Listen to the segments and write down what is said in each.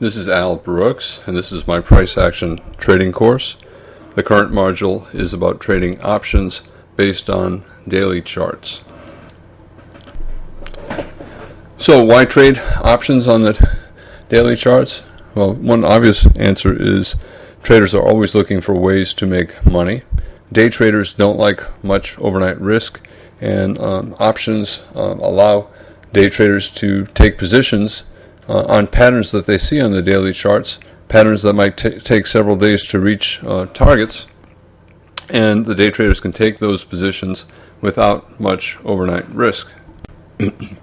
This is Al Brooks, and this is my price action trading course. The current module is about trading options based on daily charts. So why trade options on the daily charts? Well, one obvious answer is traders are always looking for ways to make money. Day traders don't like much overnight risk, and options allow day traders to take positions on patterns that they see on the daily charts, patterns that might take several days to reach targets, and the day traders can take those positions without much overnight risk. The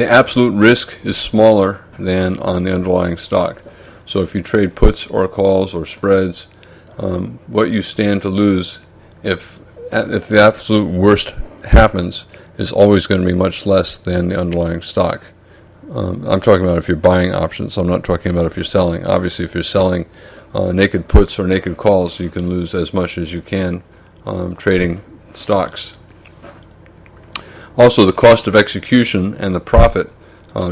absolute risk is smaller than on the underlying stock. So if you trade puts or calls or spreads, what you stand to lose if the absolute worst happens is always going to be much less than the underlying stock. I'm talking about if you're buying options. I'm not talking about if you're selling. Obviously, if you're selling naked puts or naked calls, you can lose as much as you can trading stocks. Also, the cost of execution and the profit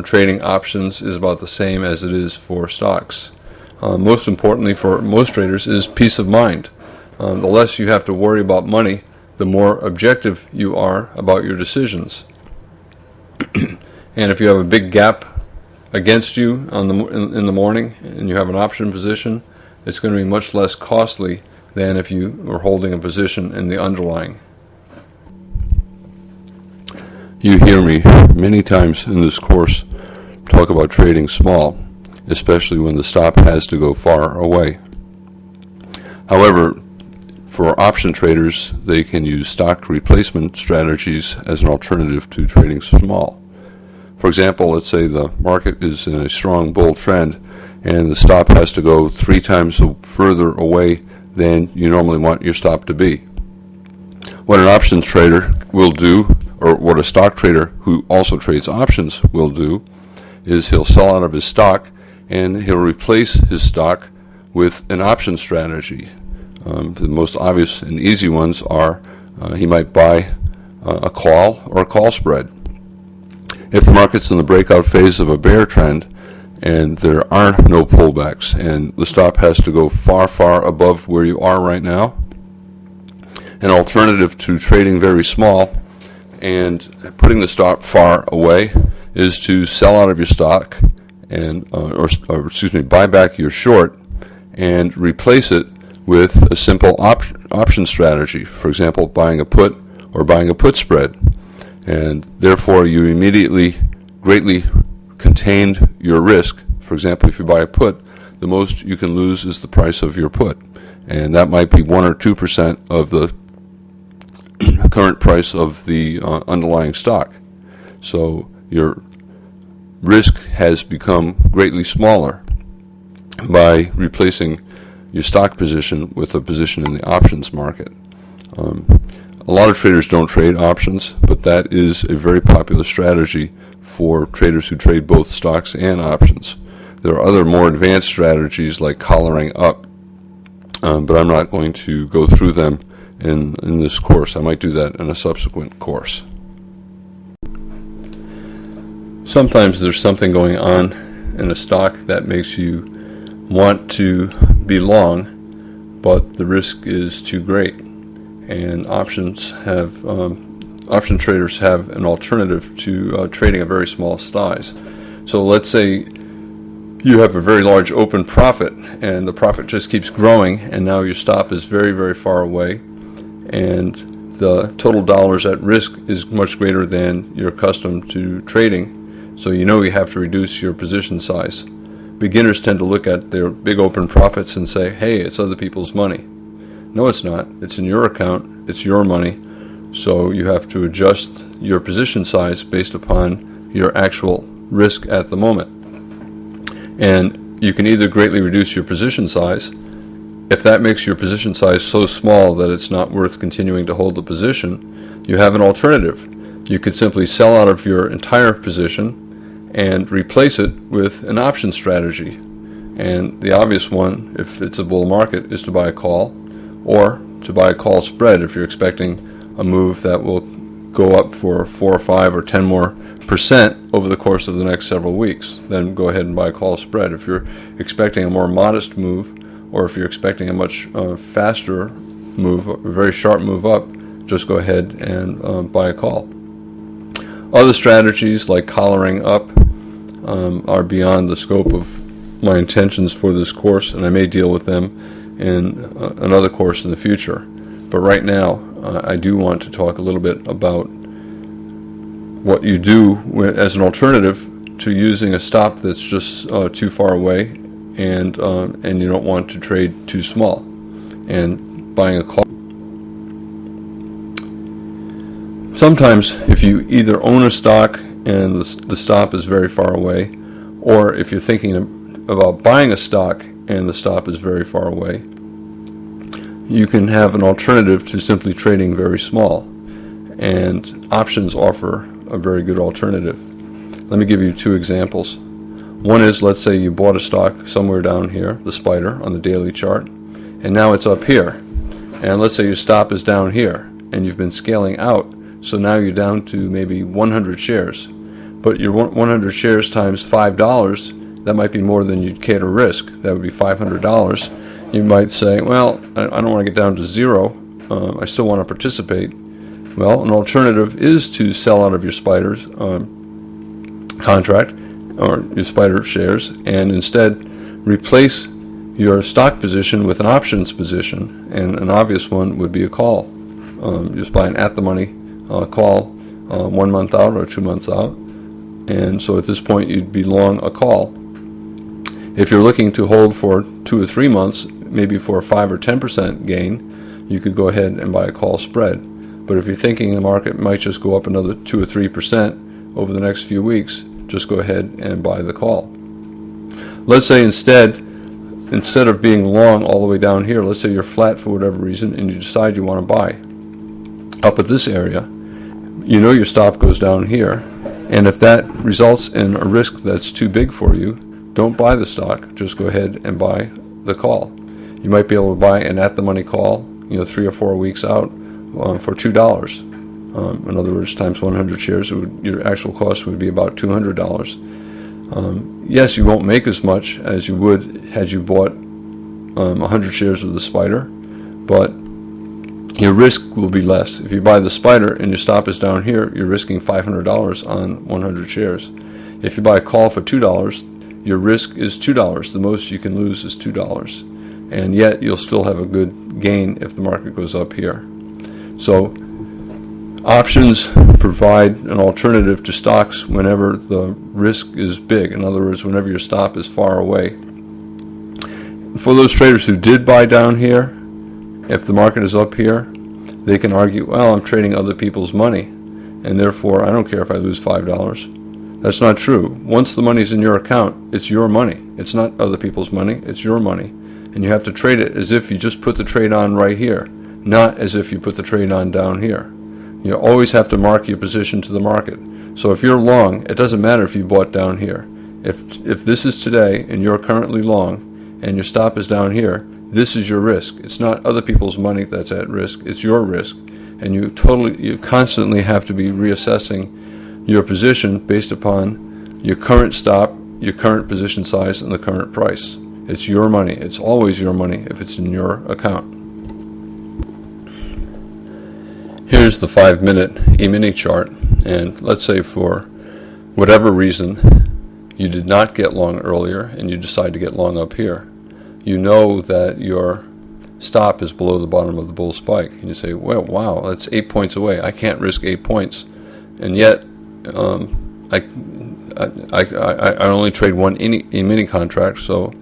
trading options is about the same as it is for stocks. Most importantly for most traders is peace of mind. The less you have to worry about money, the more objective you are about your decisions. And if you have a big gap against you in the morning and you have an option position, it's going to be much less costly than if you were holding a position in the underlying. You hear me many times in this course talk about trading small, especially when the stop has to go far away. However, for option traders, they can use stock replacement strategies as an alternative to trading small. For example, let's say the market is in a strong bull trend and the stop has to go 3 times further away than you normally want your stop to be. What an options trader will do, or what a stock trader who also trades options will do, is he'll sell out of his stock and he'll replace his stock with an option strategy. The most obvious and easy ones are he might buy a call or a call spread. If the market's in the breakout phase of a bear trend and there are no pullbacks and the stop has to go far, far above where you are right now, an alternative to trading very small and putting the stop far away is to sell out of your stock and buy back your short and replace it with a simple option strategy. For example, buying a put or buying a put spread. And therefore you immediately greatly contained your risk. For example, if you buy a put, the most you can lose is the price of your put, and that might be 1 or 2% of the current price of the underlying stock. So your risk has become greatly smaller by replacing your stock position with a position in the options market. A lot of traders don't trade options, but that is a very popular strategy for traders who trade both stocks and options. There are other more advanced strategies like collaring up, but I'm not going to go through them in this course. I might do that in a subsequent course. Sometimes there's something going on in a stock that makes you want to be long, but the risk is too great. And option traders have an alternative to trading a very small size. So let's say you have a very large open profit and the profit just keeps growing and now your stop is very, very far away and the total dollars at risk is much greater than you're accustomed to trading. So you know you have to reduce your position size. Beginners tend to look at their big open profits and say, hey, it's other people's money. No, it's not. It's in your account. It's your money. So you have to adjust your position size based upon your actual risk at the moment. And you can either greatly reduce your position size. If that makes your position size so small that it's not worth continuing to hold the position, you have an alternative. You could simply sell out of your entire position and replace it with an option strategy. And the obvious one, if it's a bull market, is to buy a call, or to buy a call spread if you're expecting a move that will go up for 4 or 5 or 10 more percent over the course of the next several weeks, then go ahead and buy a call spread. If you're expecting a more modest move, or if you're expecting a much faster move, a very sharp move up, just go ahead and buy a call. Other strategies like collaring up are beyond the scope of my intentions for this course, and I may deal with them in another course in the future. But right now, I do want to talk a little bit about what you do as an alternative to using a stop that's just too far away, and you don't want to trade too small, and buying a call. Sometimes if you either own a stock and the stop is very far away, or if you're thinking about buying a stock and the stop is very far away, you can have an alternative to simply trading very small, and options offer a very good alternative. Let me give you 2 examples. One is, let's say you bought a stock somewhere down here, the spider, on the daily chart, and now it's up here. And let's say your stop is down here, and you've been scaling out, so now you're down to maybe 100 shares. But your 100 shares times $5, that might be more than you'd care to risk. That would be $500. You might say, well, I don't want to get down to 0. I still want to participate. Well, an alternative is to sell out of your spider's contract or your spider shares, and instead replace your stock position with an options position, and an obvious one would be a call. Just buy an at-the-money call 1 month out or 2 months out, and so at this point you'd be long a call. If you're looking to hold for 2 or 3 months, maybe for a 5 or 10% gain, you could go ahead and buy a call spread. But if you're thinking the market might just go up another 2 or 3% over the next few weeks, just go ahead and buy the call. Let's say instead of being long all the way down here, let's say you're flat for whatever reason and you decide you want to buy up at this area. You know your stop goes down here, and if that results in a risk that's too big for you, don't buy the stock, just go ahead and buy the call. You might be able to buy an at-the-money call, 3 or 4 weeks out for $2. In other words, times 100 shares, your actual cost would be about $200. Yes, you won't make as much as you would had you bought 100 shares of the spider, but your risk will be less. If you buy the spider and your stop is down here, you're risking $500 on 100 shares. If you buy a call for $2, your risk is $2. The most you can lose is $2. And yet you'll still have a good gain if the market goes up here. So options provide an alternative to stocks whenever the risk is big. In other words, whenever your stop is far away. For those traders who did buy down here, if the market is up here, they can argue, well, I'm trading other people's money, and therefore I don't care if I lose $5. That's not true. Once the money's in your account, it's your money. It's not other people's money, it's your money. And you have to trade it as if you just put the trade on right here, not as if you put the trade on down here. You always have to mark your position to the market. So if you're long, it doesn't matter if you bought down here. If this is today and you're currently long and your stop is down here, this is your risk. It's not other people's money that's at risk, it's your risk. And you constantly have to be reassessing your position based upon your current stop, your current position size, and the current price. It's your money. It's always your money if it's in your account. Here's the 5-minute E-mini chart, and let's say for whatever reason you did not get long earlier and you decide to get long up here. You know that your stop is below the bottom of the bull spike, and you say, well, wow, that's 8 points away. I can't risk 8 points, and yet I only trade one E-mini contract, so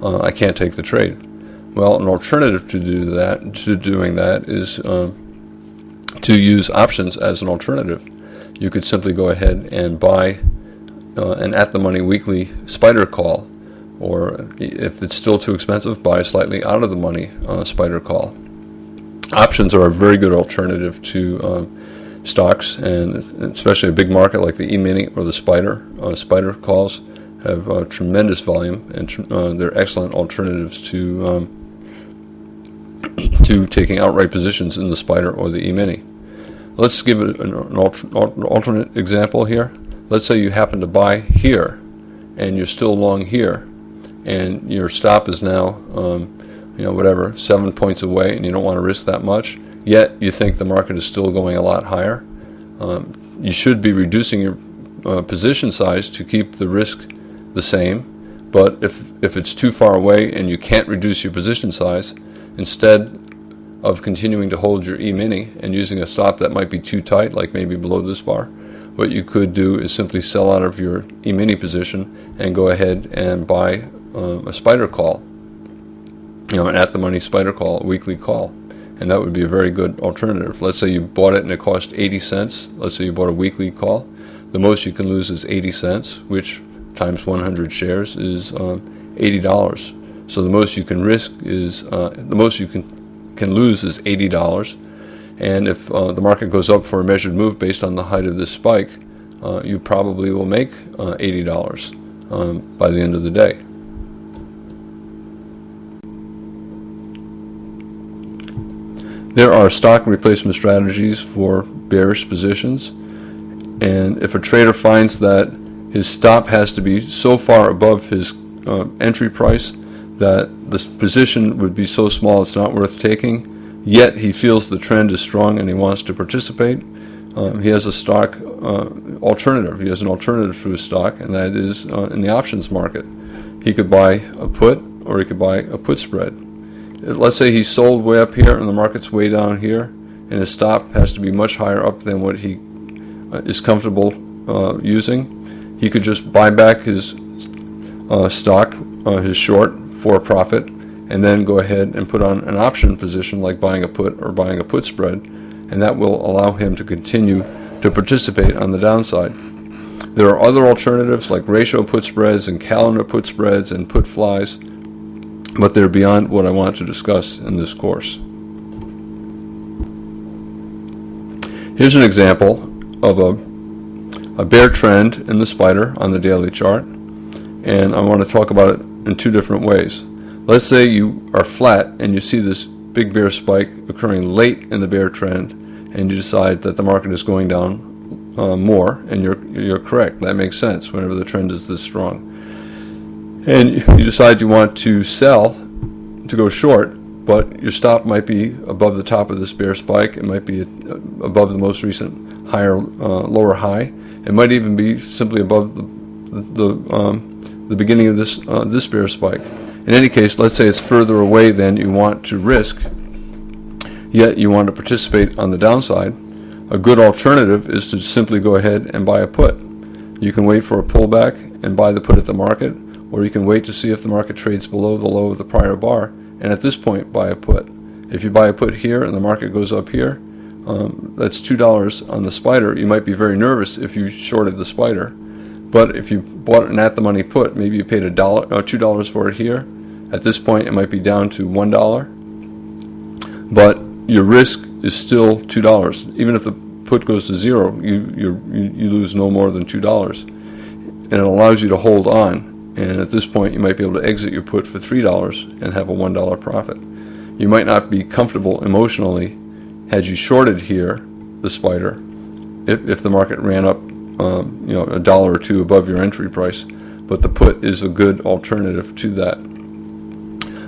I can't take the trade. Well, an alternative to doing that is to use options as an alternative. You could simply go ahead and buy an at-the-money weekly spider call, or if it's still too expensive, buy a slightly out-of-the-money spider call. Options are a very good alternative to stocks, and especially a big market like the E-mini or the spider. Spider calls have tremendous volume, and they're excellent alternatives to taking outright positions in the spider or the E-mini. Let's give it an alternate example here. Let's say you happen to buy here, and you're still long here, and your stop is now, whatever, 7 points away, and you don't want to risk that much. Yet you think the market is still going a lot higher. You should be reducing your position size to keep the risk the same. But if it's too far away and you can't reduce your position size, instead of continuing to hold your E-mini and using a stop that might be too tight, like maybe below this bar, what you could do is simply sell out of your E-mini position and go ahead and buy a spider call, an at-the-money spider call, a weekly call. And that would be a very good alternative. Let's say you bought it and it cost 80 cents. Let's say you bought a weekly call. The most you can lose is 80 cents, which times 100 shares is $80. So the most you can risk is, the most you can lose is $80. And if the market goes up for a measured move based on the height of this spike, you probably will make $80 by the end of the day. There are stock replacement strategies for bearish positions, and if a trader finds that his stop has to be so far above his entry price that the position would be so small it's not worth taking, yet he feels the trend is strong and he wants to participate, he has a stock alternative. He has an alternative for his stock, and that is in the options market. He could buy a put, or he could buy a put spread. Let's say he sold way up here and the market's way down here, and his stop has to be much higher up than what he is comfortable using. He could just buy back his stock, his short, for a profit, and then go ahead and put on an option position like buying a put or buying a put spread, and that will allow him to continue to participate on the downside. There are other alternatives like ratio put spreads and calendar put spreads and put flies, but they're beyond what I want to discuss in this course. Here's an example of a bear trend in the spider on the daily chart, and I want to talk about it in two different ways. Let's say you are flat and you see this big bear spike occurring late in the bear trend, and you decide that the market is going down more, and you're correct. That makes sense whenever the trend is this strong. And you decide you want to sell, to go short, but your stop might be above the top of this bear spike. It might be above the most recent lower high. It might even be simply above the beginning of this bear spike. In any case, let's say it's further away than you want to risk, yet you want to participate on the downside. A good alternative is to simply go ahead and buy a put. You can wait for a pullback and buy the put at the market, or you can wait to see if the market trades below the low of the prior bar, and at this point buy a put. If you buy a put here and the market goes up here, that's $2 on the spider. You might be very nervous if you shorted the spider, but if you bought an at-the-money put, maybe you paid $2 for it here. At this point, it might be down to $1, but your risk is still $2. Even if the put goes to zero, you lose no more than $2, and it allows you to hold on. And at this point, you might be able to exit your put for $3 and have a $1 profit. You might not be comfortable emotionally had you shorted here, the spider, if the market ran up, $1 or $2 above your entry price. But the put is a good alternative to that.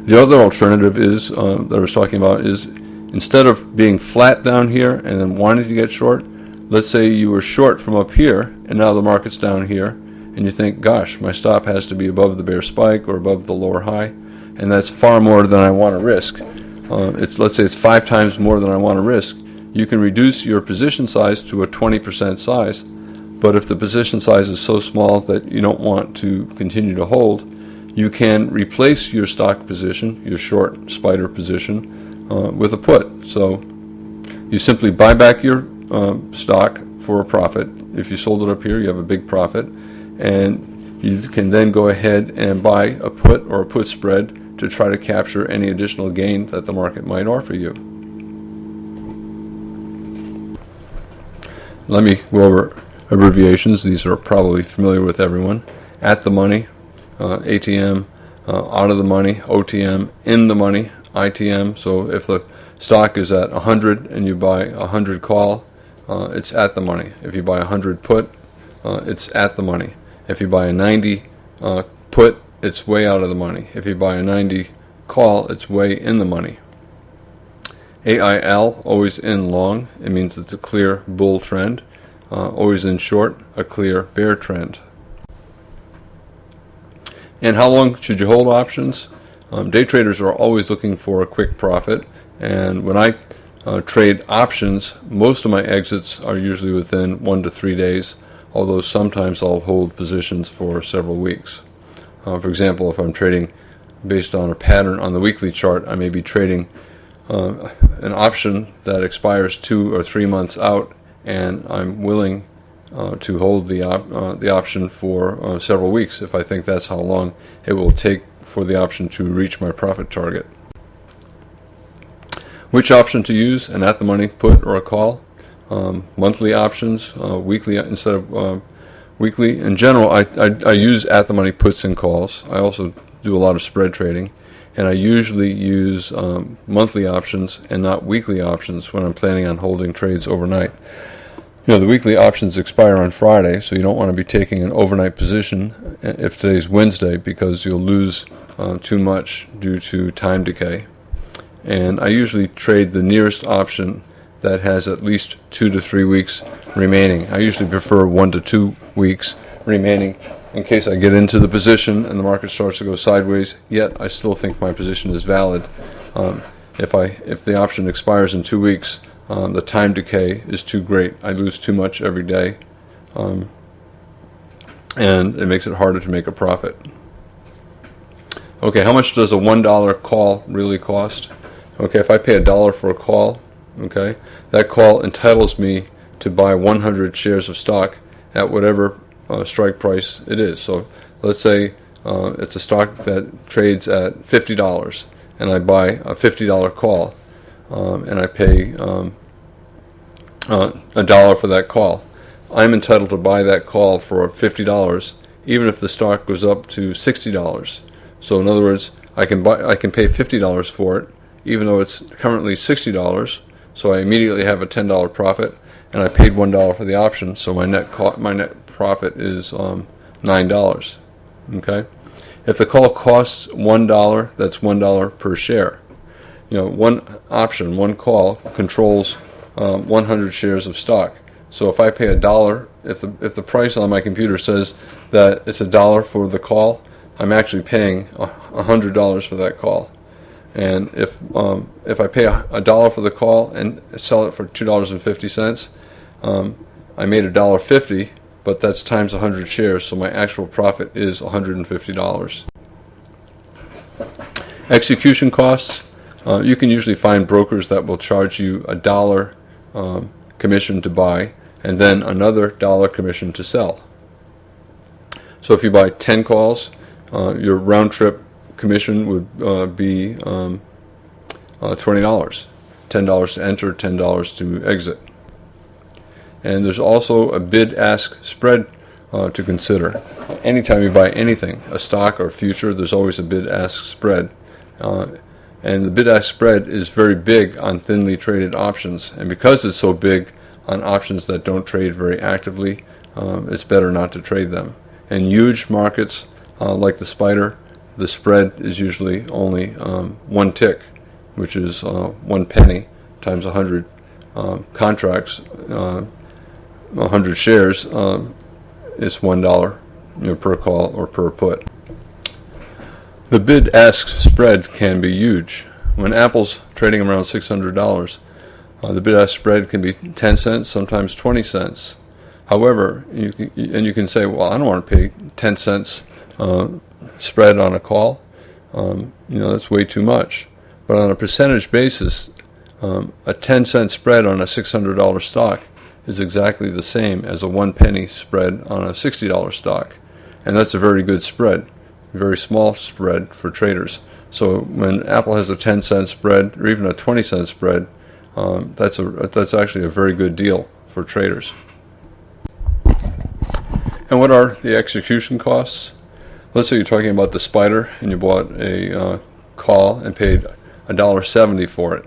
The other alternative is that I was talking about is instead of being flat down here and then wanting to get short, let's say you were short from up here and now the market's down here, and you think, gosh, my stop has to be above the bear spike or above the lower high, and that's far more than I want to risk. Let's say it's 5 times more than I want to risk. You can reduce your position size to a 20% size, but if the position size is so small that you don't want to continue to hold, you can replace your stock position, your short spider position, with a put. So you simply buy back your stock for a profit. If you sold it up here, you have a big profit. And you can then go ahead and buy a put or a put spread to try to capture any additional gain that the market might offer you. Let me go over abbreviations. These are probably familiar with everyone. At the money, ATM, out of the money, OTM, in the money, ITM. So if the stock is at 100 and you buy 100 call, it's at the money. If you buy a 100 put, it's at the money. If you buy a 90 put, it's way out of the money. If you buy a 90 call, it's way in the money. AIL, always in long, it means it's a clear bull trend. Always in short, a clear bear trend. And how long should you hold options? Day traders are always looking for a quick profit, and when I trade options, most of my exits are usually within 1 to 3 days, although sometimes I'll hold positions for several weeks. For example, if I'm trading based on a pattern on the weekly chart, I may be trading an option that expires 2 or 3 months out, and I'm willing to hold the option for several weeks if I think that's how long it will take for the option to reach my profit target. Which option to use, an at-the-money put or a call? Monthly options, weekly instead of weekly. In general, I use at-the-money puts and calls. I also do a lot of spread trading, and I usually use monthly options and not weekly options when I'm planning on holding trades overnight. The weekly options expire on Friday, so you don't want to be taking an overnight position if today's Wednesday, because you'll lose too much due to time decay. And I usually trade the nearest option that has at least 2 to 3 weeks remaining. I usually prefer 1 to 2 weeks remaining in case I get into the position and the market starts to go sideways, yet I still think my position is valid. If the option expires in 2 weeks, the time decay is too great. I lose too much every day, and it makes it harder to make a profit. Okay, how much does a $1 call really cost? Okay, if I pay $1 for a call, okay, that call entitles me to buy 100 shares of stock at whatever strike price it is. So let's say it's a stock that trades at $50, and I buy a $50 call, and I pay $1 for that call. I'm entitled to buy that call for $50, even if the stock goes up to $60. So in other words, I can pay $50 for it, even though it's currently $60. So I immediately have a $10 profit, and I paid $1 for the option. So my net profit is $9. Okay, if the call costs $1, that's $1 per share. One option, one call controls 100 shares of stock. So if I pay $1, if the price on my computer says that it's $1 for the call, I'm actually paying $100 for that call. And if I pay $1 for the call and sell it for $2.50, I made $1.50, but that's times 100 shares, so my actual profit is $150. Execution costs. You can usually find brokers that will charge you $1 commission to buy, and then another $1 commission to sell. So if you buy 10 calls, your round trip commission would be $20. $10 to enter, $10 to exit. And there's also a bid-ask spread to consider. Anytime you buy anything, a stock or a future, there's always a bid-ask spread. And the bid-ask spread is very big on thinly traded options. And because it's so big on options that don't trade very actively, it's better not to trade them. In huge markets like the SPDR, the spread is usually only 1 tick, which is 1 penny times 100 contracts, 100 shares is $1 per call or per put. The bid-ask spread can be huge. When Apple's trading around $600, the bid-ask spread can be 10 cents, sometimes 20 cents. However, you can say, well, I don't want to pay 10 cents spread on a call. That's way too much. But on a percentage basis, a 10-cent spread on a $600 stock is exactly the same as a 1 penny spread on a $60 stock. And that's a very good spread, very small spread for traders. So when Apple has a 10-cent spread or even a 20-cent spread, that's actually a very good deal for traders. And what are the execution costs? Let's say you're talking about the SPDR and you bought a call and paid $1.70 for it.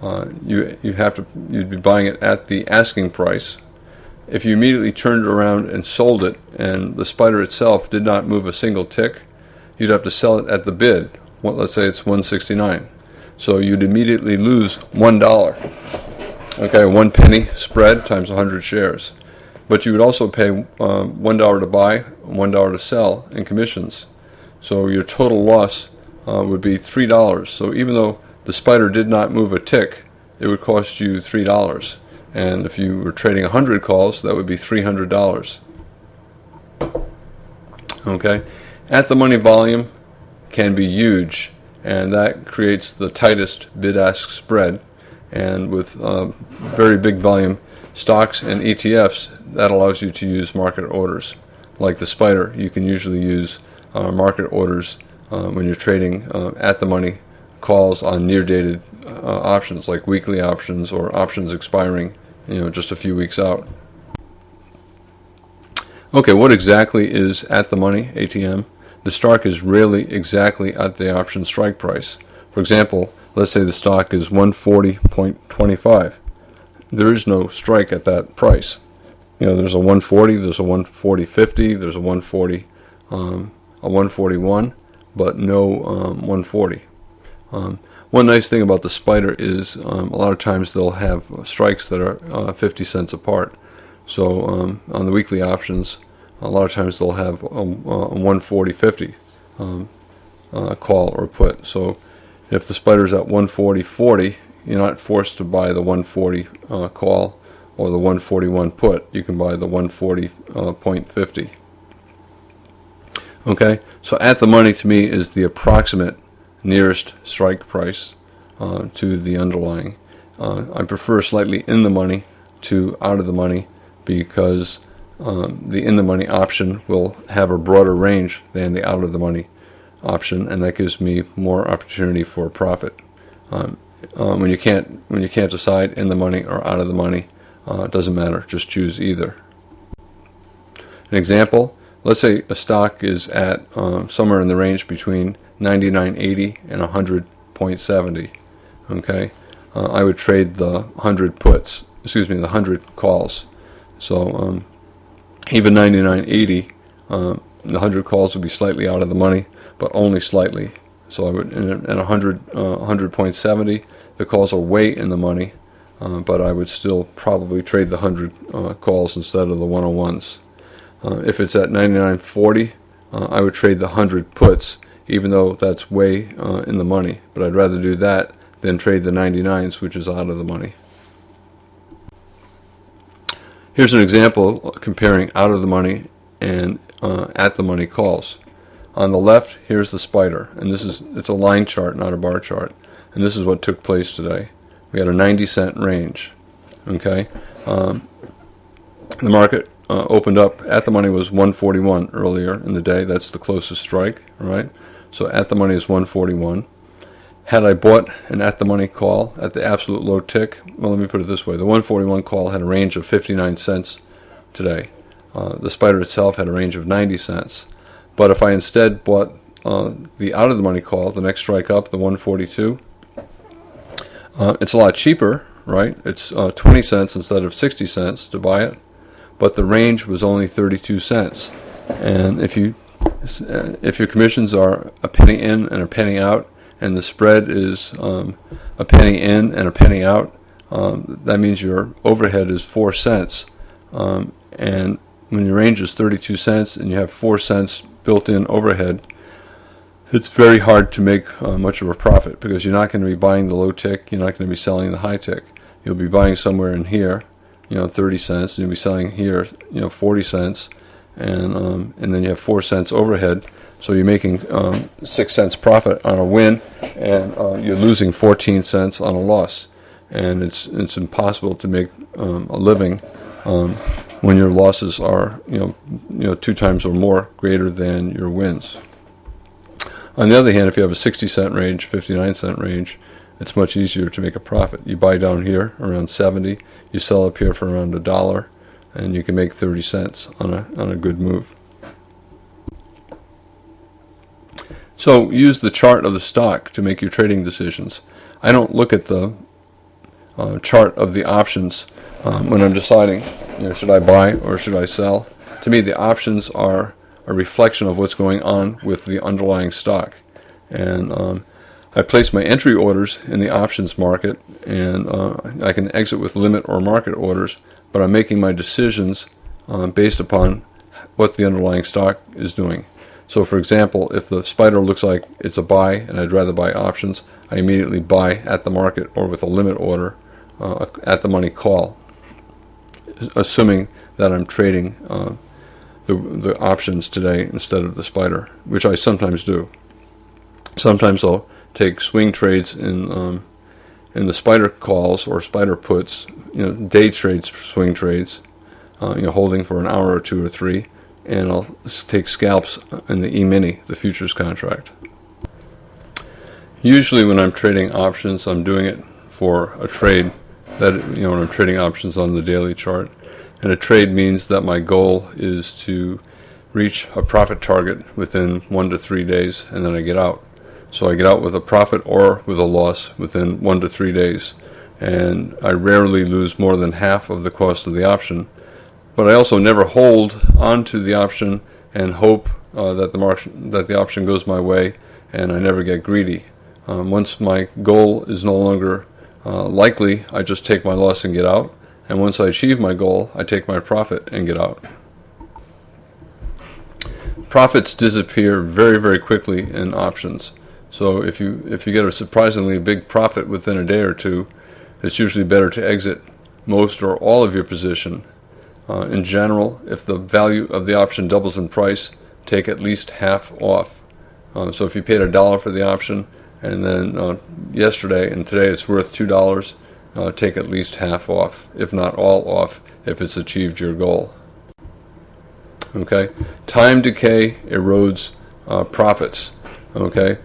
you'd be buying it at the asking price. If you immediately turned around and sold it, and the spider itself did not move a single tick, you'd have to sell it at the bid. Let's say it's 169. So you'd immediately lose $1. Okay, 1 penny spread times 100 shares. But you would also pay $1 to buy, $1 to sell in commissions. So your total loss would be $3. So even though the spider did not move a tick, it would cost you $3. And if you were trading 100 calls, that would be $300. Okay, at the money volume can be huge, and that creates the tightest bid-ask spread. And with very big volume stocks and ETFs, that allows you to use market orders. Like the spider, you can usually use market orders when you're trading at the money calls on near-dated options, like weekly options or options expiring, just a few weeks out. Okay, what exactly is at the money ATM? The stock is rarely exactly at the option strike price. For example, let's say the stock is 140.25. There is no strike at that price. There's a 140, there's a 140.50, there's a 140, a 141, but no 140. One nice thing about the spider is a lot of times they'll have strikes that are 50 cents apart. So on the weekly options, a lot of times they'll have a 140.50 call or put. So if the spider's at 140.40, you're not forced to buy the 140 call or the 141 put. You can buy the 140.50. Okay, so at the money to me is the approximate nearest strike price to the underlying. I prefer slightly in the money to out of the money because the in the money option will have a broader range than the out of the money option, and that gives me more opportunity for profit. When you can't decide in the money or out of the money, it doesn't matter. Just choose either. An example: let's say a stock is at somewhere in the range between 99.80 and 100.70. Okay, I would trade the 100 puts. The 100 calls. So even 99.80, the 100 calls would be slightly out of the money, but only slightly. So I would, at 100.70, the calls are way in the money, but I would still probably trade the 100 calls instead of the 101s. If it's at 99.40, I would trade the 100 puts, even though that's way in the money. But I'd rather do that than trade the 99s, which is out of the money. Here's an example comparing out of the money and at the money calls. On the left, here's the spider, and it's a line chart, not a bar chart. And this is what took place today. We had a 90-cent range. Okay, the market opened up. At the money was 141 earlier in the day. That's the closest strike, right? So at the money is 141. Had I bought an at the money call at the absolute low tick, well, let me put it this way: the 141 call had a range of 59 cents today. The spider itself had a range of 90 cents. But if I instead bought the out of the money call, the next strike up, the 142, it's a lot cheaper, right? It's 20 cents instead of 60 cents to buy it, but the range was only 32 cents. And if your commissions are a penny in and a penny out, and the spread is a penny in and a penny out, that means your overhead is 4 cents. And when your range is 32 cents and you have 4 cents built-in overhead, it's very hard to make much of a profit, because you're not going to be buying the low tick, you're not going to be selling the high tick. You'll be buying somewhere in here, 30 cents, and you'll be selling here, 40 cents, and then you have 4 cents overhead. So you're making 6 cents profit on a win, and you're losing 14 cents on a loss. And it's impossible to make a living when your losses are 2 times or more greater than your wins. On the other hand, if you have a 60-cent range, 59-cent range, it's much easier to make a profit. You buy down here around 70, you sell up here for around $1, and you can make 30 cents on a good move. So use the chart of the stock to make your trading decisions. I don't look at the chart of the options when I'm deciding, should I buy or should I sell. To me, the options are a reflection of what's going on with the underlying stock. And I place my entry orders in the options market, and I can exit with limit or market orders, but I'm making my decisions based upon what the underlying stock is doing. So for example, if the spider looks like it's a buy and I'd rather buy options, I immediately buy at the market or with a limit order at the money call, assuming that I'm trading the options today instead of the spider, which I sometimes do. Sometimes I'll take swing trades in the spider calls or spider puts, day trades, swing trades, holding for an hour or two or three, and I'll take scalps in the E-mini, the futures contract. Usually when I'm trading options, I'm doing it for a trade. That when I'm trading options on the daily chart, and a trade means that my goal is to reach a profit target within 1 to 3 days, and then I get out. So I get out with a profit or with a loss within 1 to 3 days, and I rarely lose more than half of the cost of the option. But I also never hold onto the option and hope that the option goes my way, and I never get greedy. Once my goal is no longer likely, I just take my loss and get out. And once I achieve my goal, I take my profit and get out. Profits disappear very, very quickly in options. So if you get a surprisingly big profit within a day or two, it's usually better to exit most or all of your position. In general, if the value of the option doubles in price, take at least half off. So if you paid $1 for the option, and then yesterday and today it's worth $2, take at least half off, if not all off, if it's achieved your goal. Okay, time decay erodes profits. Okay,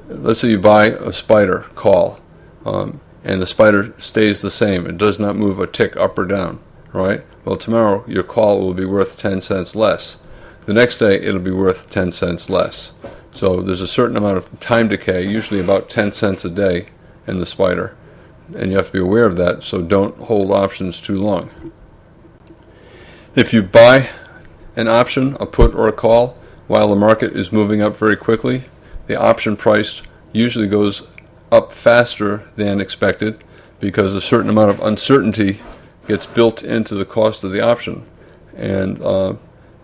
let's say you buy a spider call, and the spider stays the same. It does not move a tick up or down, right? Well, tomorrow your call will be worth 10 cents less. The next day it'll be worth 10 cents less. So there's a certain amount of time decay, usually about 10 cents a day in the spider. And you have to be aware of that, so don't hold options too long. If you buy an option, a put or a call, while the market is moving up very quickly, the option price usually goes up faster than expected because a certain amount of uncertainty gets built into the cost of the option. And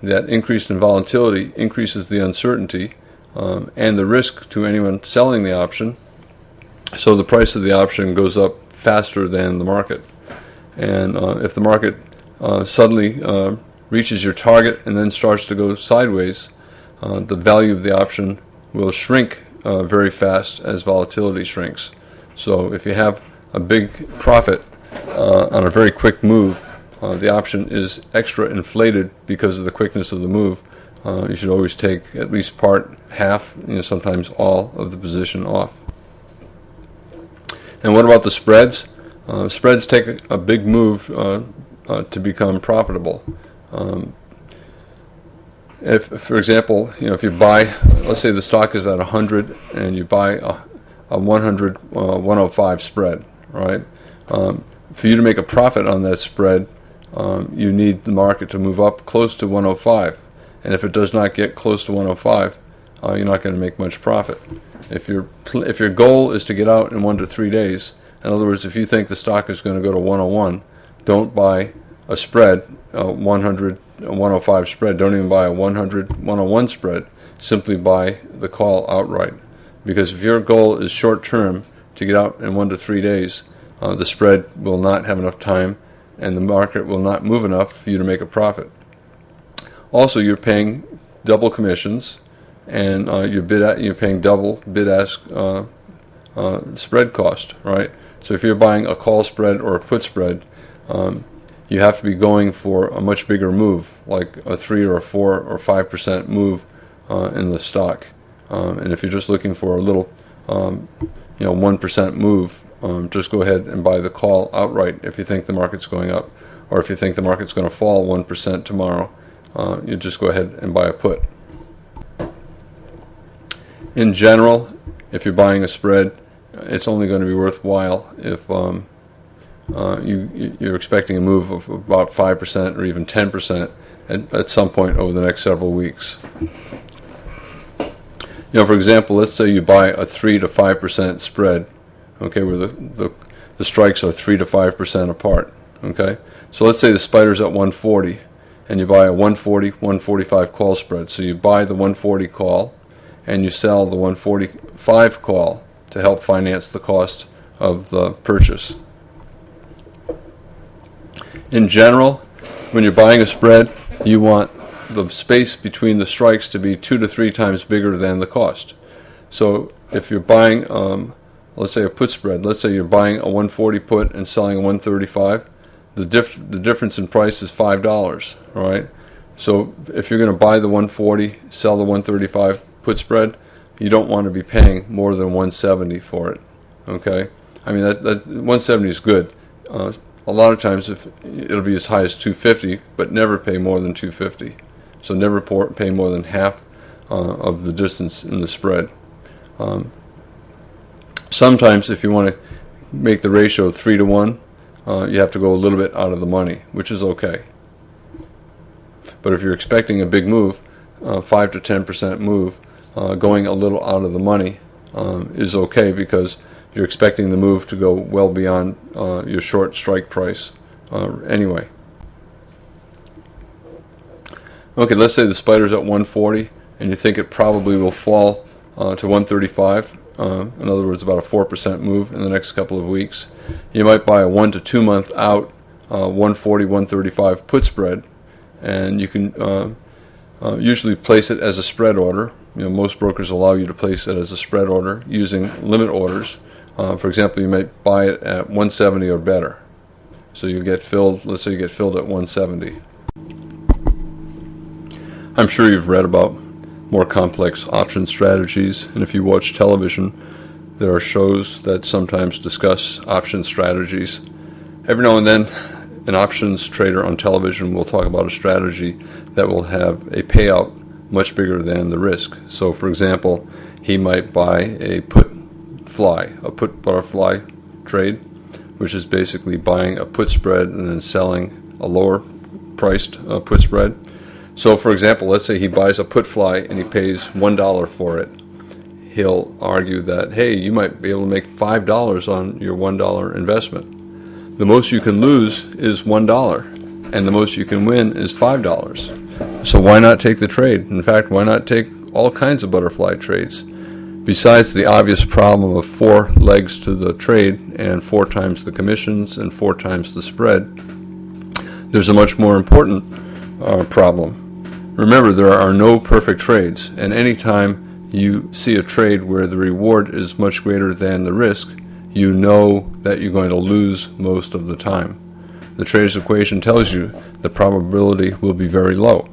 that increase in volatility increases the uncertainty and the risk to anyone selling the option. So the price of the option goes up faster than the market. And if the market suddenly reaches your target and then starts to go sideways, the value of the option will shrink very fast as volatility shrinks. So if you have a big profit on a very quick move, the option is extra inflated because of the quickness of the move. You should always take at least part, half, sometimes all of the position off. And what about the spreads? Spreads take a big move to become profitable. If, for example, if you buy, let's say the stock is at 100 and you buy a 105 spread, right? For you to make a profit on that spread, you need the market to move up close to 105. And if it does not get close to 105, you're not going to make much profit. If your goal is to get out in 1 to 3 days, in other words, if you think the stock is going to go to 101, don't buy a spread, a 100, a 105 spread. Don't even buy a 100, 101 spread. Simply buy the call outright. Because if your goal is short term to get out in 1 to 3 days, the spread will not have enough time and the market will not move enough for you to make a profit. Also, you're paying double commissions, and you're paying double bid-ask spread cost, right? So if you're buying a call spread or a put spread, you have to be going for a much bigger move, like a 3 or a 4 or 5% move in the stock. And if you're just looking for a little, 1% move, just go ahead and buy the call outright if you think the market's going up, or if you think the market's going to fall 1% tomorrow. You just go ahead and buy a put. In general, if you're buying a spread, it's only going to be worthwhile if you're expecting a move of about 5% or even 10% at some point over the next several weeks. For example, let's say you buy a 3 to 5% spread, okay, where the strikes are 3 to 5% apart, okay? So let's say the spider's at 140, and you buy a 140, 145 call spread. So you buy the 140 call, and you sell the 145 call to help finance the cost of the purchase. In general, when you're buying a spread, you want the space between the strikes to be 2 to 3 times bigger than the cost. So if you're buying, let's say a put spread, let's say you're buying a 140 put and selling a 135, the difference in price is $5, all right? So if you're going to buy the 140, sell the 135 put spread, you don't want to be paying more than 170 for it, okay? I mean, that 170 is good. A lot of times it'll be as high as 250, but never pay more than 250. So never pay more than half of the distance in the spread. Sometimes if you want to make the ratio 3 to 1, you have to go a little bit out of the money, which is okay. But if you're expecting a big move, 5 to 10% move, going a little out of the money is okay, because you're expecting the move to go well beyond your short strike price anyway. Okay, let's say the spider's at 140 and you think it probably will fall to 135. In other words, about a 4% move in the next couple of weeks. You might buy a 1 to 2 month out 140, 135 put spread, and you can usually place it as a spread order. Most brokers allow you to place it as a spread order using limit orders. For example, you might buy it at 170 or better. So you get filled, let's say you get filled at 170. I'm sure you've read about more complex option strategies, and if you watch television, there are shows that sometimes discuss option strategies. Every now and then, an options trader on television will talk about a strategy that will have a payout much bigger than the risk. So, for example, he might buy a put butterfly trade, which is basically buying a put spread and then selling a lower priced put spread. So for example, let's say he buys a put fly and he pays $1 for it. He'll argue that, hey, you might be able to make $5 on your $1 investment. The most you can lose is $1, and the most you can win is $5. So why not take the trade? In fact, why not take all kinds of butterfly trades? Besides the obvious problem of 4 legs to the trade and 4 times the commissions and 4 times the spread, there's a much more important problem. Remember, there are no perfect trades, and anytime you see a trade where the reward is much greater than the risk, you know that you're going to lose most of the time. The trader's equation tells you the probability will be very low.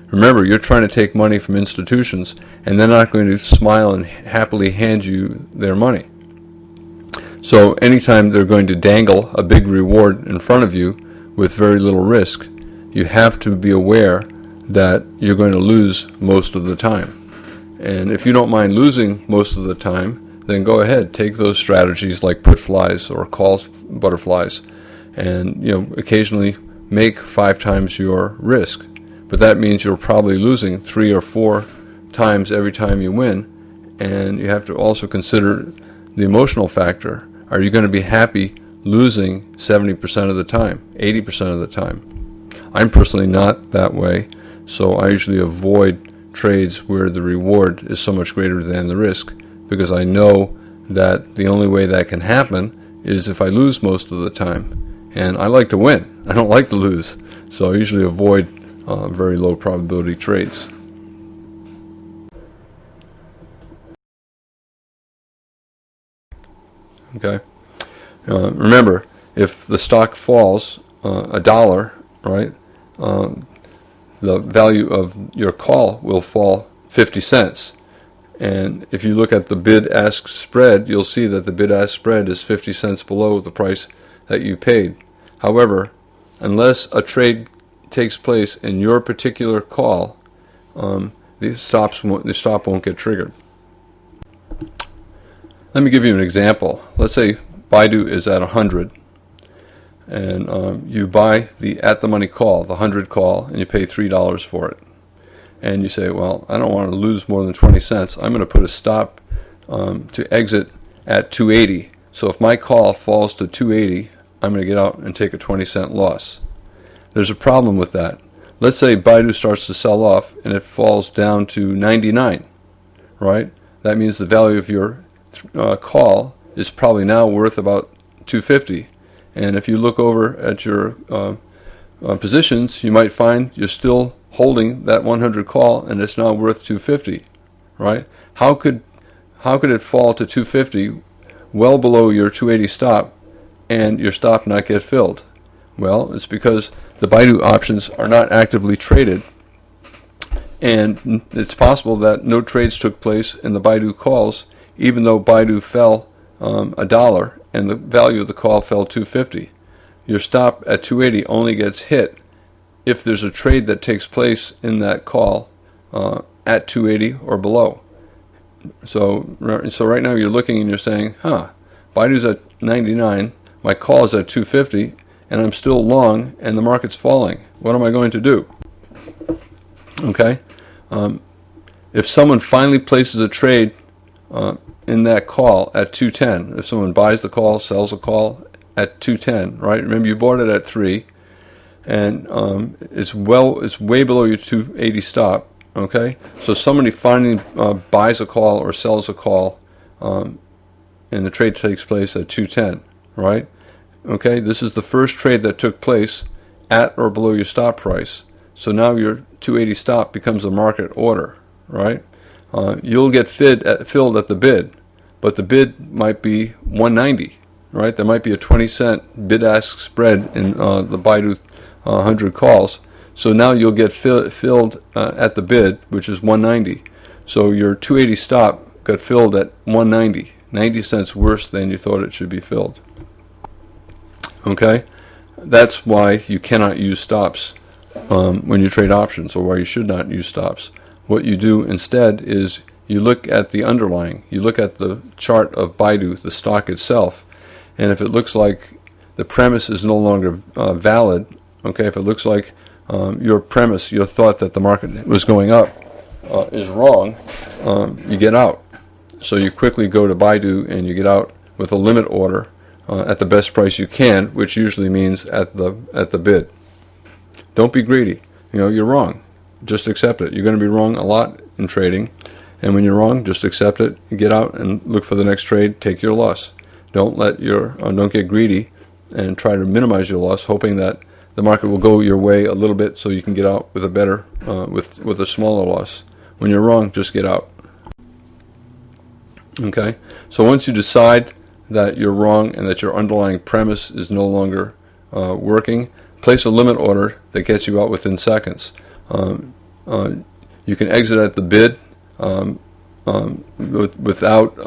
Remember, you're trying to take money from institutions, and they're not going to smile and happily hand you their money. So anytime they're going to dangle a big reward in front of you with very little risk, you have to be aware that you're going to lose most of the time. And if you don't mind losing most of the time, then go ahead, take those strategies like put flies or call butterflies, and occasionally make 5 times your risk. But that means you're probably losing 3 or 4 times every time you win, and you have to also consider the emotional factor. Are you going to be happy losing 70% of the time, 80% of the time? I'm personally not that way, so I usually avoid trades where the reward is so much greater than the risk, because I know that the only way that can happen is if I lose most of the time. And I like to win. I don't like to lose. So I usually avoid very low probability trades. Okay. Remember, if the stock falls $1, right, the value of your call will fall 50 cents. And if you look at the bid-ask spread, you'll see that the bid-ask spread is 50 cents below the price that you paid. However, unless a trade takes place in your particular call, the stop won't get triggered. Let me give you an example. Let's say Baidu is at 100. and you buy the at-the-money call, the 100 call, and you pay $3 for it. And you say, well, I don't want to lose more than 20 cents. I'm going to put a stop to exit at 280. So if my call falls to 280, I'm going to get out and take a 20-cent loss. There's a problem with that. Let's say Baidu starts to sell off and it falls down to 99, right? That means the value of your call is probably now worth about 250. And if you look over at your positions, you might find you're still holding that 100 call and it's now worth 250, right? How could it fall to 250, well below your 280 stop, and your stop not get filled? Well, it's because the Baidu options are not actively traded, and it's possible that no trades took place in the Baidu calls, even though Baidu fell $1 and the value of the call fell 250. Your stop at 280 only gets hit if there's a trade that takes place in that call at 280 or below. So right now you're looking and you're saying, Baidu's at 99, my call is at 250, and I'm still long, and the market's falling. What am I going to do? Okay? If someone finally places a trade in that call at 210, if someone buys the call, sells the call at 210, right? Remember, you bought it at 3, and it's way below your 280 stop. Okay, so somebody finally buys a call or sells a call, and the trade takes place at 210, right? Okay, this is the first trade that took place at or below your stop price. So now your 280 stop becomes a market order, right? You'll get filled at the bid, but the bid might be 190, right? There might be a 20-cent bid-ask spread in the Baidu 100 calls. So now you'll get filled at the bid, which is 190. So your 280 stop got filled at 190, 90 cents worse than you thought it should be filled. Okay? That's why you cannot use stops when you trade options, or why you should not use stops. What you do instead is you look at the underlying. You look at the chart of Baidu, the stock itself, and if it looks like the premise is no longer valid, okay, if it looks like your premise, your thought that the market was going up is wrong, you get out. So you quickly go to Baidu and you get out with a limit order at the best price you can, which usually means at the bid. Don't be greedy. You're wrong. Just accept it. You're going to be wrong a lot in trading, and when you're wrong, just accept it. Get out and look for the next trade. Take your loss. Don't get greedy and try to minimize your loss, hoping that the market will go your way a little bit so you can get out with a better, with a smaller loss. When you're wrong, just get out. Okay? So once you decide that you're wrong and that your underlying premise is no longer working, place a limit order that gets you out within seconds. You can exit at the bid without,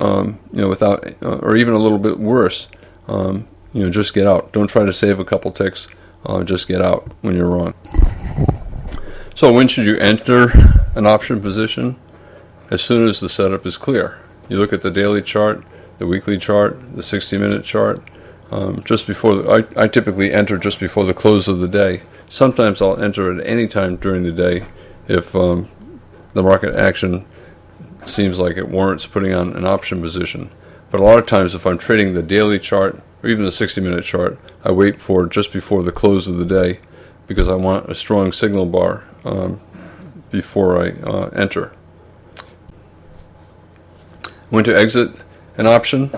or even a little bit worse. Just get out. Don't try to save a couple ticks. Just get out when you're wrong. So when should you enter an option position? As soon as the setup is clear. You look at the daily chart, the weekly chart, the 60-minute chart. Just before I typically enter just before the close of the day. Sometimes I'll enter at any time during the day if the market action seems like it warrants putting on an option position. But a lot of times if I'm trading the daily chart or even the 60-minute chart, I wait for just before the close of the day because I want a strong signal bar before I enter. When to exit an option,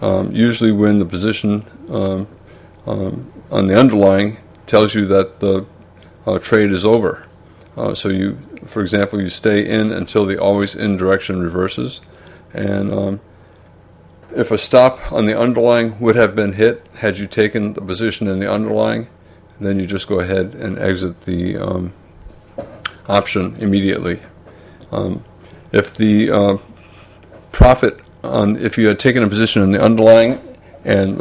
usually when the position on the underlying tells you that the trade is over. So you, for example, you stay in until the always in direction reverses, and if a stop on the underlying would have been hit had you taken the position in the underlying, then you just go ahead and exit the option immediately. If the profit if you had taken a position in the underlying and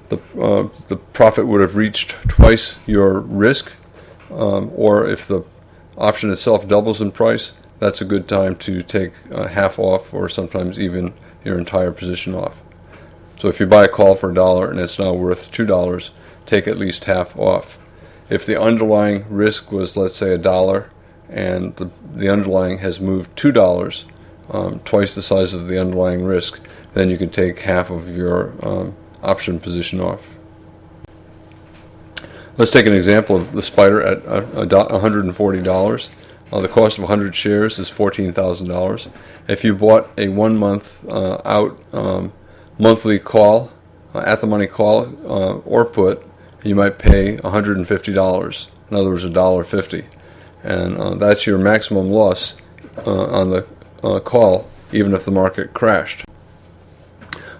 the profit would have reached twice your risk, or if the option itself doubles in price, that's a good time to take half off, or sometimes even your entire position off. So if you buy a call for $1 and it's now worth $2, take at least half off. If the underlying risk was, let's say, $1, and the underlying has moved $2, twice the size of the underlying risk, then you can take half of your option position off. Let's take an example of the SPDR at $140. The cost of 100 shares is $14,000. If you bought a 1 month out monthly call, at the money call or put, you might pay $150. In other words, $1.50. And that's your maximum loss on the call, even if the market crashed.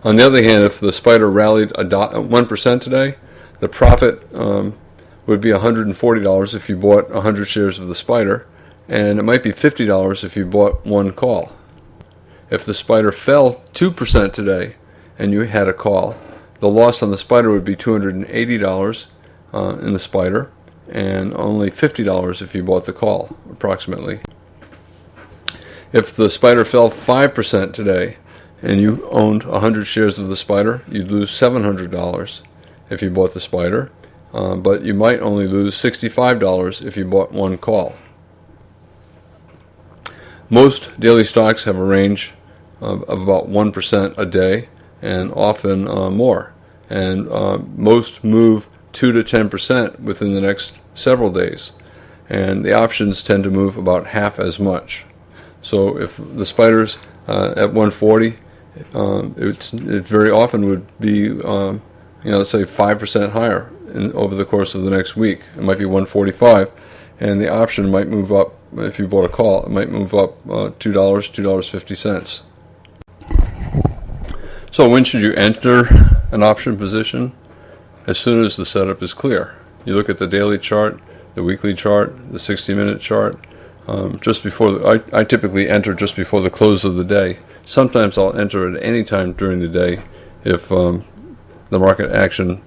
On the other hand, if the SPDR rallied 1% today, the profit would be $140 if you bought 100 shares of the SPDR, and it might be $50 if you bought one call. If the SPDR fell 2% today and you had a call, the loss on the SPDR would be $280 in the SPDR, and only $50 if you bought the call, approximately. If the SPDR fell 5% today and you owned 100 shares of the SPDR, you'd lose $700 if you bought the SPDR, but you might only lose $65 if you bought one call. Most daily stocks have a range of about 1% a day, and often more. And most move 2 to 10% within the next several days. And the options tend to move about half as much. So if the SPDR's at 140, it very often would be, let's say 5% higher over the course of the next week. It might be 145, and the option might move up. If you bought a call, it might move up $2, $2.50. So when should you enter an option position? As soon as the setup is clear. You look at the daily chart, the weekly chart, the 60-minute chart. Just before I typically enter just before the close of the day. Sometimes I'll enter at any time during the day if the market action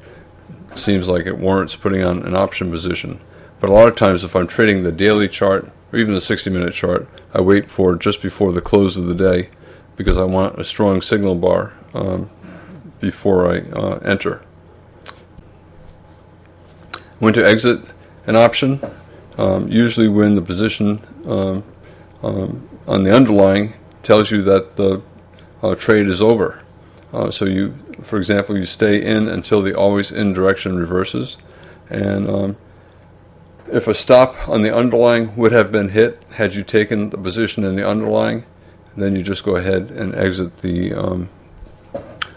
seems like it warrants putting on an option position. But a lot of times if I'm trading the daily chart or even the 60-minute chart, I wait for just before the close of the day because I want a strong signal bar before I enter. When to exit an option, usually when the position on the underlying tells you that the trade is over. So you, for example, you stay in until the always in direction reverses, and if a stop on the underlying would have been hit had you taken the position in the underlying, then you just go ahead and exit the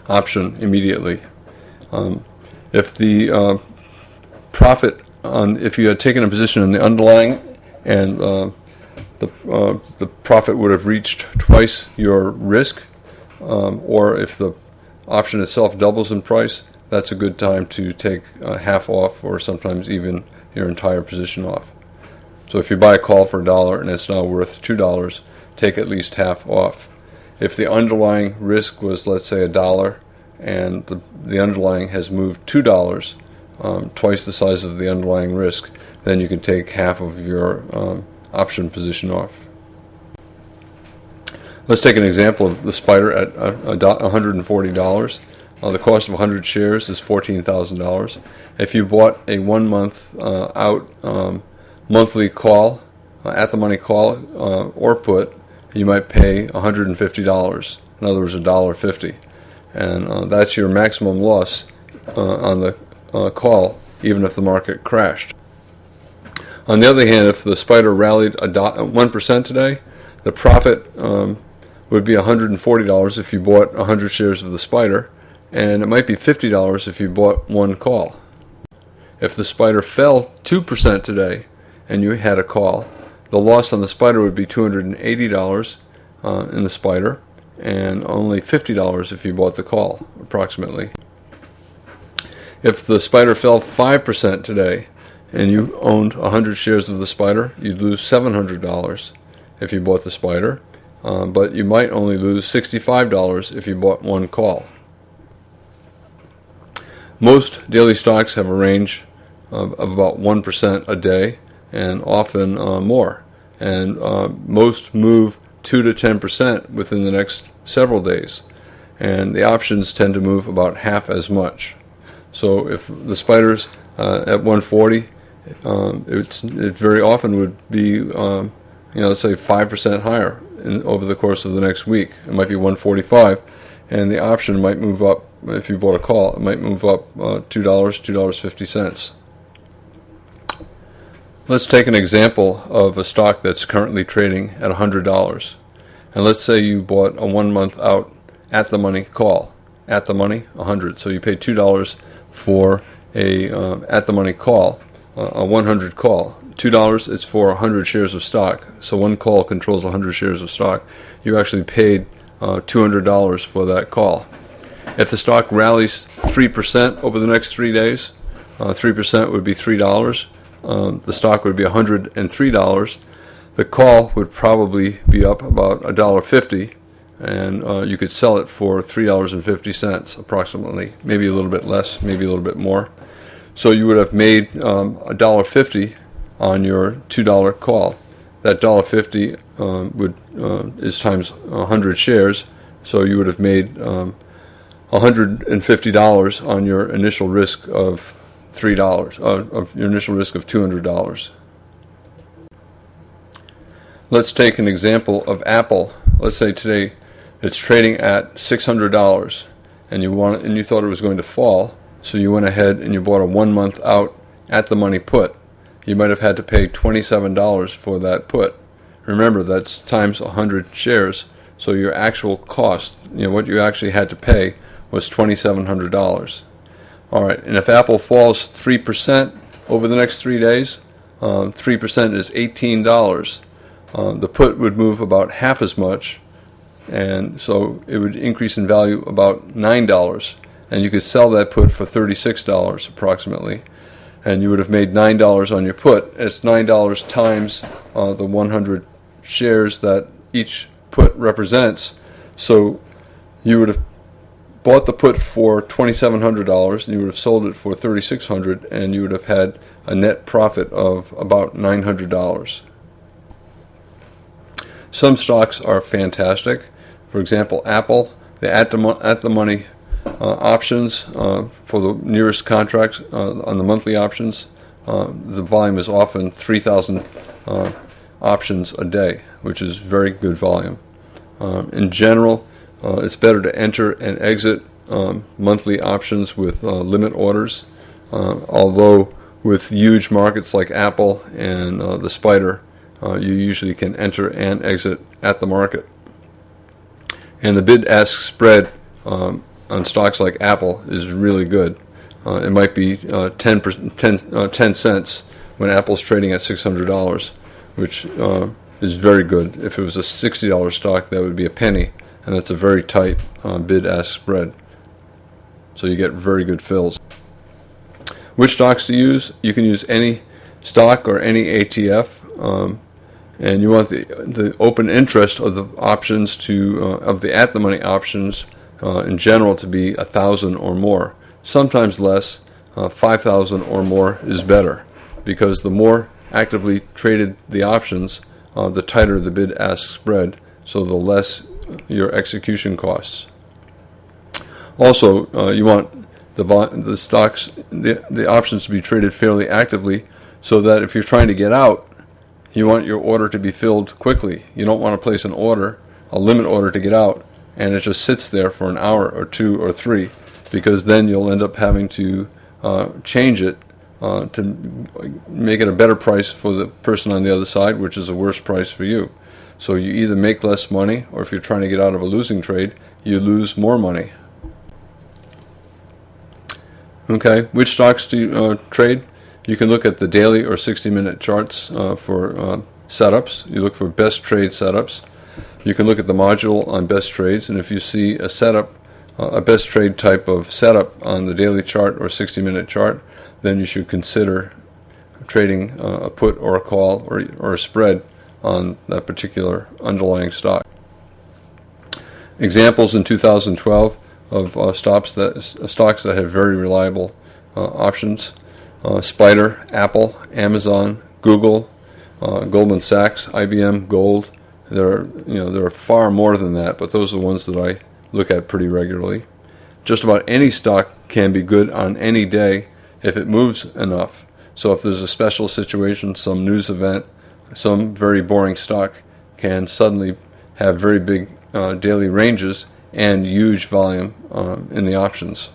option immediately. If the profit if you had taken a position in the underlying and the profit would have reached twice your risk, or if the option itself doubles in price, that's a good time to take half off, or sometimes even your entire position off. So if you buy a call for $1 and it's now worth $2, take at least half off. If the underlying risk was, let's say, $1 and the underlying has moved $2, twice the size of the underlying risk, then you can take half of your option position off. Let's take an example of the SPDR at $140. The cost of 100 shares is $14,000. If you bought a 1 month out monthly call, at the money call or put, you might pay $150. In other words, $1.50. And that's your maximum loss on the call, even if the market crashed. On the other hand, if the SPDR rallied 1% today, the profit would be $140 if you bought 100 shares of the SPDR, and it might be $50 if you bought one call. If the SPDR fell 2% today and you had a call, the loss on the SPDR would be $280 in the SPDR, and only $50 if you bought the call, approximately. If the SPDR fell 5% today and you owned 100 shares of the SPDR, you'd lose $700 if you bought the SPDR, but you might only lose $65 if you bought one call. Most daily stocks have a range of about 1% a day, and often more. And most move 2 to 10% within the next several days. And the options tend to move about half as much. So if the SPDR's at 140, it very often would be, let's say 5% higher over the course of the next week. It might be 145, and the option might move up. If you bought a call, it might move up $2, $2.50. Let's take an example of a stock that's currently trading at $100. And let's say you bought a 1 month out at the money call. At the money, 100. So you pay $2 for a at the money call, a 100 call. $2, it's for 100 shares of stock. So one call controls 100 shares of stock. You actually paid $200 for that call. If the stock rallies 3% over the next 3 days, 3% would be $3. The stock would be $103. The call would probably be up about $1.50, and you could sell it for $3.50 approximately, maybe a little bit less, maybe a little bit more. So you would have made $1.50 on your $2 call. That $1.50 is times 100 shares, so you would have made $150 on your initial risk of $3, of your initial risk of $200. Let's take an example of Apple. Let's say today it's trading at $600, and you thought it was going to fall, so you went ahead and you bought a 1 month out at the money put. You might have had to pay $27 for that put. Remember, that's times 100 shares, so your actual cost, what you actually had to pay, was $2,700. All right, and if Apple falls 3% over the next 3 days, 3% is $18. The put would move about half as much, and so it would increase in value about $9, and you could sell that put for $36 approximately, and you would have made $9 on your put. It's $9 times the 100 shares that each put represents, so you would have bought the put for $2,700, and you would have sold it for $3,600, and you would have had a net profit of about $900. Some stocks are fantastic. For example, Apple, the at the money options for the nearest contracts on the monthly options, the volume is often 3,000 options a day, which is very good volume. In general, it's better to enter and exit monthly options with limit orders, although with huge markets like Apple and the SPDR, you usually can enter and exit at the market. And the bid-ask spread on stocks like Apple is really good. It might be 10 cents when Apple's trading at $600, which is very good. If it was a $60 stock, that would be a penny, and that's a very tight bid-ask spread. So you get very good fills. Which stocks to use? You can use any stock or any ATF, and you want the open interest of the options of the at the money options in general to be 1,000 or more. Sometimes less. 5,000 or more is better, because the more actively traded the options, the tighter the bid-ask spread, so the less your execution costs. Also, you want the stocks, the options to be traded fairly actively, so that if you're trying to get out, you want your order to be filled quickly. You don't want to place an order, a limit order to get out, and it just sits there for an hour or 2 or 3, because then you'll end up having to change it to make it a better price for the person on the other side, which is a worse price for you. So you either make less money, or if you're trying to get out of a losing trade, you lose more money. Okay, which stocks do you trade? You can look at the daily or 60-minute charts for setups. You look for best trade setups. You can look at the module on best trades, and if you see a setup, a best trade type of setup on the daily chart or 60-minute chart, then you should consider trading a put or a call or a spread on that particular underlying stock. Examples in 2012 of stocks that have very reliable options: SPDR, Apple, Amazon, Google, Goldman Sachs, IBM, Gold. There are far more than that, but those are the ones that I look at pretty regularly. just about any stock can be good on any day if it moves enough. So if there's a special situation, some news event, some very boring stock can suddenly have very big daily ranges and huge volume in the options.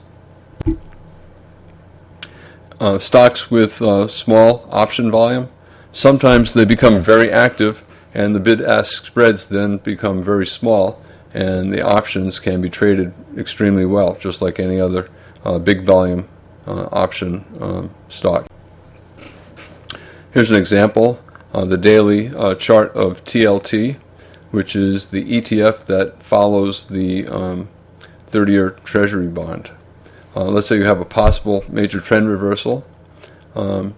Stocks with small option volume, sometimes they become very active and the bid-ask spreads then become very small, and the options can be traded extremely well, just like any other big volume option stock. Here's an example, the daily chart of TLT, which is the ETF that follows the 30-year Treasury bond. Let's say you have a possible major trend reversal. A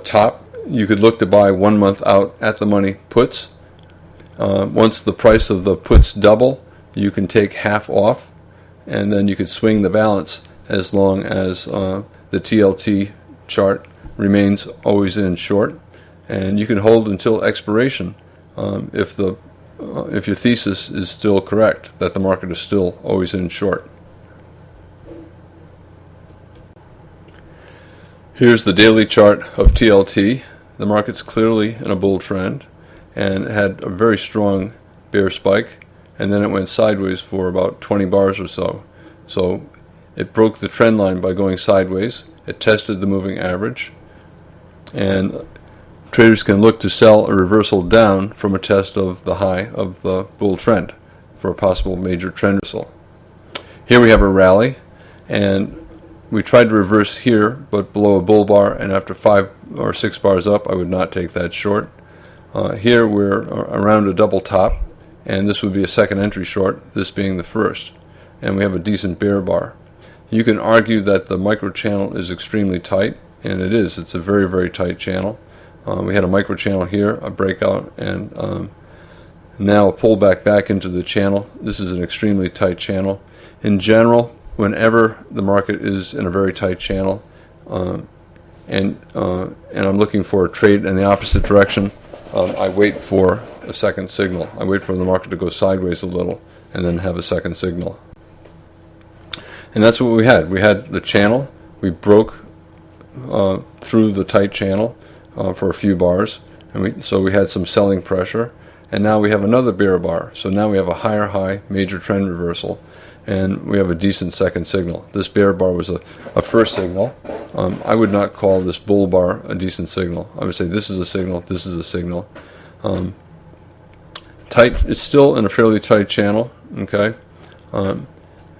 top, you could look to buy 1 month out at the money puts. Once the price of the puts double, you can take half off, and then you could swing the balance as long as the TLT chart remains always in short, and you can hold until expiration if your thesis is still correct, that the market is still always in short. Here's the daily chart of TLT. The market's clearly in a bull trend and had a very strong bear spike, and then it went sideways for about 20 bars or so. So it broke the trend line by going sideways. It tested the moving average, and traders can look to sell a reversal down from a test of the high of the bull trend for a possible major trend reversal. Here we have a rally, and we tried to reverse here, but below a bull bar, and after 5 or 6 bars up, I would not take that short. Here we're around a double top, and this would be a second entry short, this being the first. And we have a decent bear bar. You can argue that the micro channel is extremely tight, and it is. It's a very, very tight channel. We had a micro channel here, a breakout, and now a pullback back into the channel. This is an extremely tight channel. In general, whenever the market is in a very tight channel, and I'm looking for a trade in the opposite direction, I wait for a second signal. I wait for the market to go sideways a little and then have a second signal. And that's what we had. We had the channel. We broke through the tight channel for a few bars, and so we had some selling pressure. And now we have another bear bar. So now we have a higher high major trend reversal, and we have a decent second signal. This bear bar was a first signal. I would not call this bull bar a decent signal. I would say this is a signal, this is a signal. Tight. It's still in a fairly tight channel. Okay.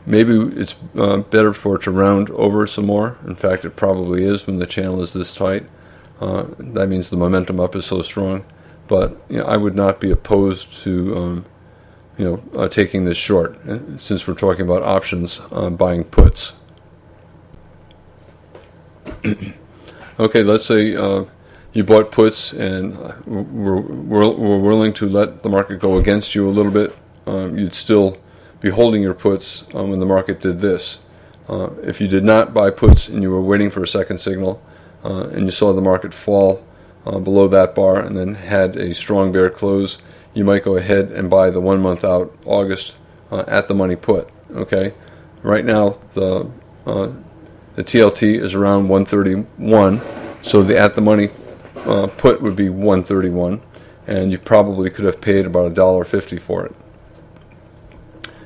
Maybe it's better for it to round over some more. In fact, it probably is when the channel is this tight. That means the momentum up is so strong. But I would not be opposed to taking this short, since we're talking about options, buying puts. Okay, let's say you bought puts and were willing to let the market go against you a little bit. You'd still be holding your puts when the market did this. If you did not buy puts and you were waiting for a second signal and you saw the market fall below that bar and then had a strong bear close, you might go ahead and buy the 1 month out August at the money put. Okay, right now the TLT is around 131, so the at the money put would be 131, and you probably could have paid about $1.50 for it.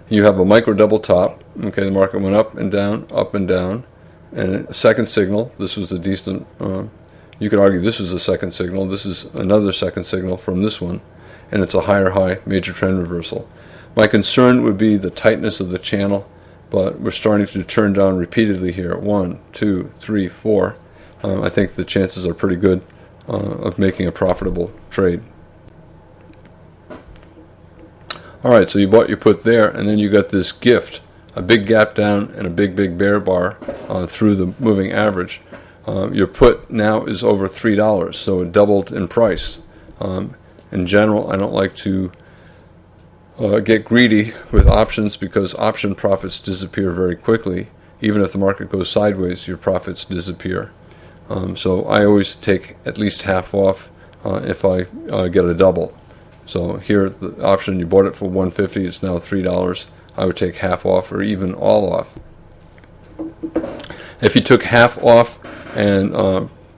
You have a micro double top. Okay, the market went up and down, and a second signal. This was a decent. You could argue this is a second signal. This is another second signal from this one, and it's a higher high major trend reversal. My concern would be the tightness of the channel, but we're starting to turn down repeatedly here. 1, 2, 3, 4. I think the chances are pretty good of making a profitable trade. All right, so you bought your put there, and then you got this gift, a big gap down and a big bear bar through the moving average. Your put now is over $3, so it doubled in price. In general, I don't like to get greedy with options because option profits disappear very quickly. Even if the market goes sideways, your profits disappear. So I always take at least half off if I get a double. So here, the option, you bought it for $150, it's now $3. I would take half off or even all off. If you took half off and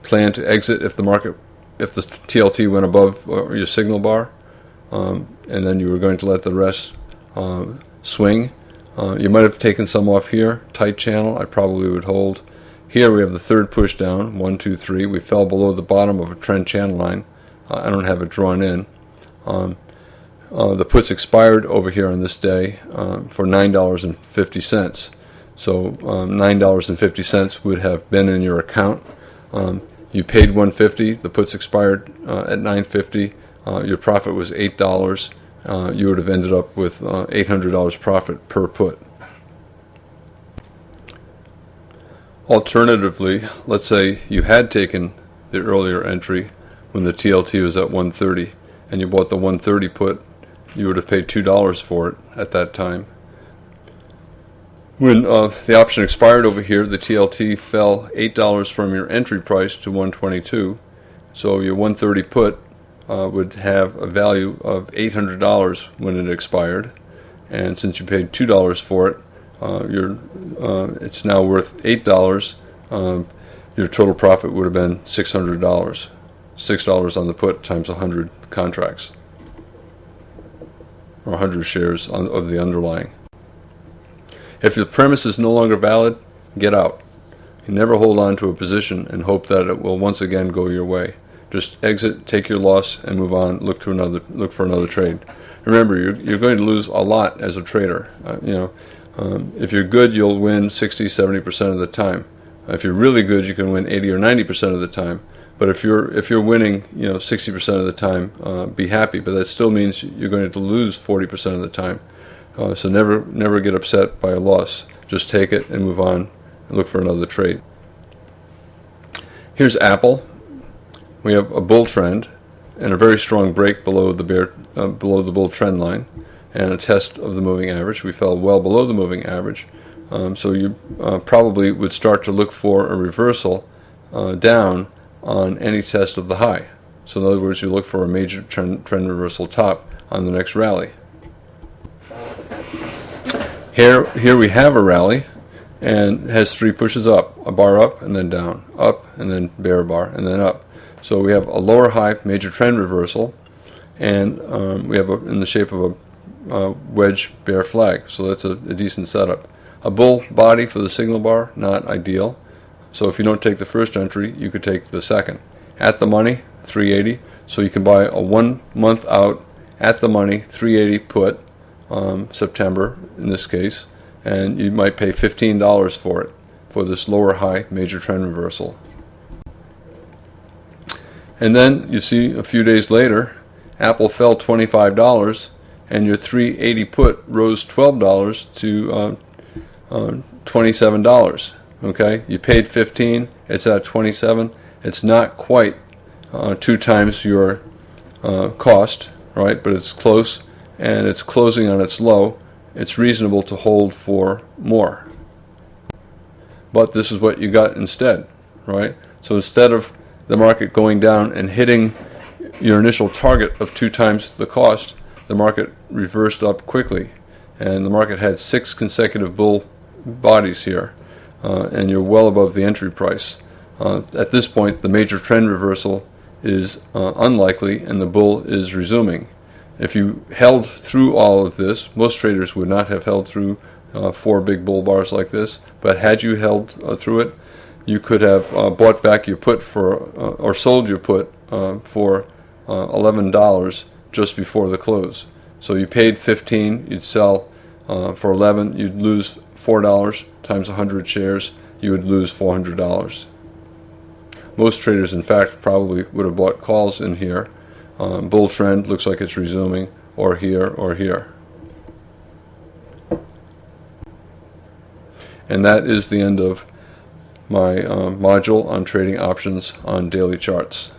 planned to exit if the TLT went above your signal bar, and then you were going to let the rest swing, you might have taken some off here, tight channel, I probably would hold. Here we have the third push down, 1, 2, 3. We fell below the bottom of a trend channel line. I don't have it drawn in. The puts expired over here on this day for $9.50. So $9.50 would have been in your account. You paid $150. The puts expired at $9.50. Your profit was $8. You would have ended up with $800 profit per put. Alternatively, let's say you had taken the earlier entry when the TLT was at 130 and you bought the 130 put, you would have paid $2 for it at that time. When the option expired over here, the TLT fell $8 from your entry price to 122, so your 130 put would have a value of $800 when it expired, and since you paid $2 for it, it's now worth $8. Your total profit would have been $600. $6 on the put times 100 contracts, or 100 shares of the underlying. If the premise is no longer valid, get out. You never hold on to a position and hope that it will once again go your way. Just exit, take your loss, and move on. Look for another trade. Remember, you're going to lose a lot as a trader. If you're good, you'll win 60, 70% of the time. If you're really good, you can win 80 or 90% of the time. But if you're winning, 60% of the time, be happy. But that still means you're going to lose 40% of the time. So never get upset by a loss. Just take it and move on and look for another trade. Here's Apple. We have a bull trend and a very strong break below the bull trend line, and a test of the moving average. We fell well below the moving average, so you probably would start to look for a reversal down on any test of the high. So in other words, you look for a major trend reversal top on the next rally. Here we have a rally, and it has 3 pushes up, a bar up and then down, up and then bear bar and then up. So we have a lower high major trend reversal, and we have in the shape of a wedge bear flag. So that's a decent setup. A bull body for the signal bar, not ideal. So if you don't take the first entry, you could take the second. At the money, 380. So you can buy a 1 month out at the money 380 put, September in this case, and you might pay $15 for it, for this lower high major trend reversal. And then you see a few days later, Apple fell $25 and your 380 put rose $12 to $27. Okay, you paid $15, it's at $27. It's not quite 2 times your cost, right? But it's close, and it's closing on its low. It's reasonable to hold for more. But this is what you got instead, right? So instead of the market going down and hitting your initial target of 2 times the cost, the market reversed up quickly, and the market had 6 consecutive bull bodies here, and you're well above the entry price. At this point, the major trend reversal is unlikely, and the bull is resuming. If you held through all of this, most traders would not have held through 4 big bull bars like this, but had you held through it, you could have bought back your put or sold your put for $11 just before the close. So you paid $15, you'd sell for $11, you'd lose $4 times 100 shares, you would lose $400. Most traders, in fact, probably would have bought calls in here. Bull trend looks like it's resuming, or here, or here. And that is the end of my module on trading options on daily charts.